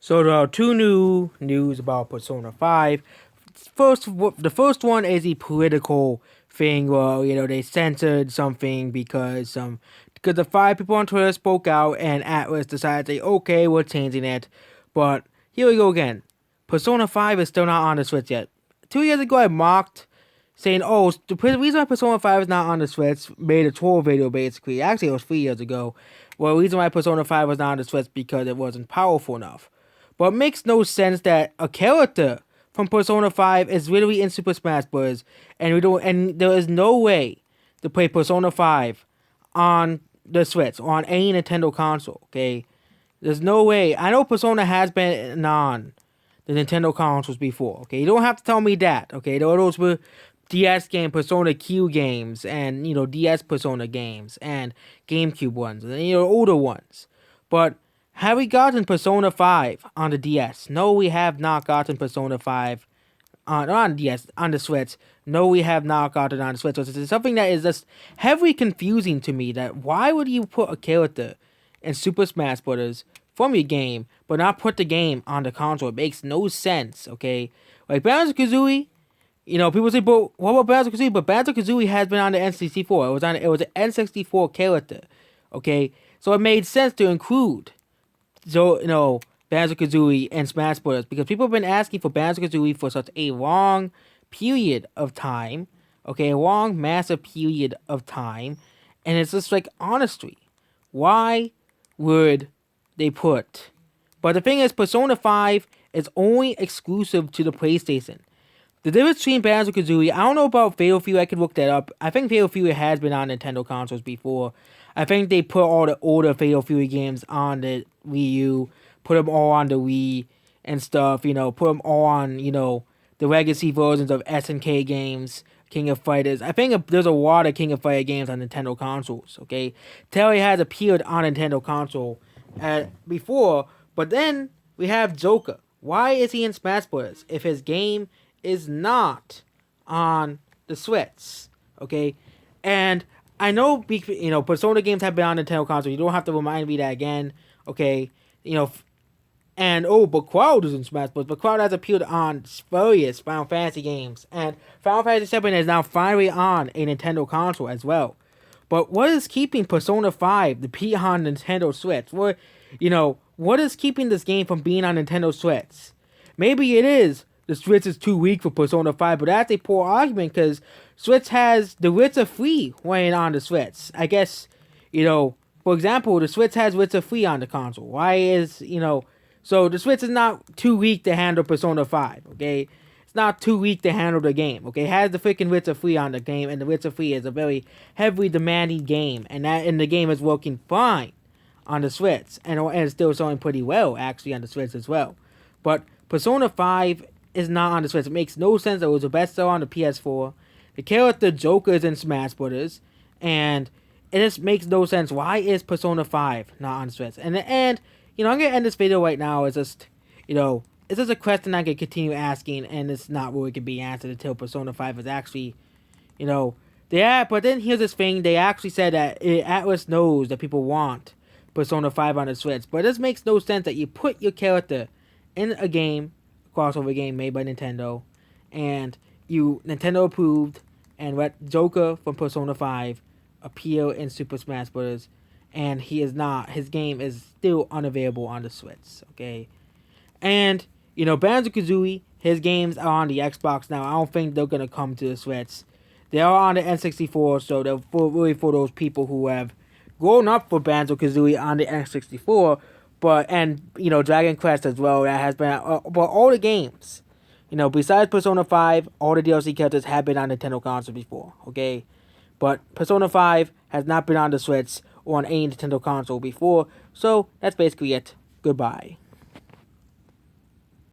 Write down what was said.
So there are two new news about Persona 5. The first one is the political thing where, they censored something because the five people on Twitter spoke out and Atlas decided to say, okay, we're changing it. But here we go again. Persona 5 is still not on the Switch yet. 2 years ago I mocked saying, oh, the reason why Persona 5 is not on the Switch, made a troll video basically. Actually, it was 3 years ago. Well, the reason why Persona 5 was not on the Switch because it wasn't powerful enough. But it makes no sense that a character from Persona 5 is literally in Super Smash Bros. And there is no way to play Persona 5 on the Switch or on any Nintendo console, okay? There's no way. I know Persona has been on the Nintendo consoles before, okay? You don't have to tell me that, okay? Those were DS game Persona Q games and, DS Persona games and GameCube ones and, older ones. But have we gotten Persona 5 on the DS? No, we have not gotten Persona 5 on DS, on the Switch. No, we have not gotten on the Switch. So it's something that is just heavily confusing to me, that why would you put a character in Super Smash Bros. From your game, but not put the game on the console? It makes no sense, okay? Like Banjo-Kazooie, people say, but what about Banjo-Kazooie? But Banjo-Kazooie has been on the N64. It was an N64 character, okay? So it made sense to include, Banjo-Kazooie and Smash Bros. Because people have been asking for Banjo-Kazooie for such a long period of time, okay? A long, massive period of time. And it's just like, honestly, why would they put? But the thing is, Persona 5 is only exclusive to the PlayStation. The difference between Banjo-Kazooie, I don't know about Fatal Fury, I could look that up. I think Fatal Fury has been on Nintendo consoles before. I think they put all the older Fatal Fury games on the Wii U, put them all on the Wii and stuff, put them all on, the legacy versions of SNK games, King of Fighters. I think there's a lot of King of Fighter games on Nintendo consoles, okay? Terry has appeared on Nintendo console before, but then we have Joker. Why is he in Smash Bros. If his game is not on the Switch, okay? And I know, Persona games have been on Nintendo console. You don't have to remind me that again, okay? But Cloud is in Smash Bros. But Cloud has appeared on various Final Fantasy games, and Final Fantasy VII is now finally on a Nintendo console as well. But what is keeping Persona 5 to be on Nintendo Switch? What is keeping this game from being on Nintendo Switch? Maybe it is the Switch is too weak for Persona 5, but that's a poor argument because Switch has the Witcher 3 running on the Switch. I guess, for example, the Switch has Witcher 3 on the console. Why is, so the Switch is not too weak to handle Persona 5, okay? Not too weak to handle the game, okay? It has the freaking Witcher 3 on the game, and the Witcher 3 is a very heavily demanding game, and the game is working fine on the Switch, and it's still selling pretty well, actually, on the Switch as well. But Persona 5 is not on the Switch. It makes no sense. It was a bestseller on the PS4. The character Joker is in Smash Bros., and it just makes no sense. Why is Persona 5 not on the Switch? And I'm going to end this video right now. It's just, it's just a question I can continue asking, and it's not really can be answered until Persona 5 is actually, but then here's this thing. They actually said that Atlas knows that people want Persona 5 on the Switch, but this makes no sense that you put your character in a game, a crossover game made by Nintendo, and Nintendo approved, and let Joker from Persona 5 appear in Super Smash Bros., and his game is still unavailable on the Switch, okay? And Banjo-Kazooie, his games are on the Xbox now. I don't think they're going to come to the Switch. They are on the N64, so they're really for those people who have grown up for Banjo-Kazooie on the N64, Dragon Quest as well. That has been, but all the games, besides Persona 5, all the DLC characters have been on Nintendo console before, okay? But Persona 5 has not been on the Switch or on any Nintendo console before, so that's basically it. Goodbye.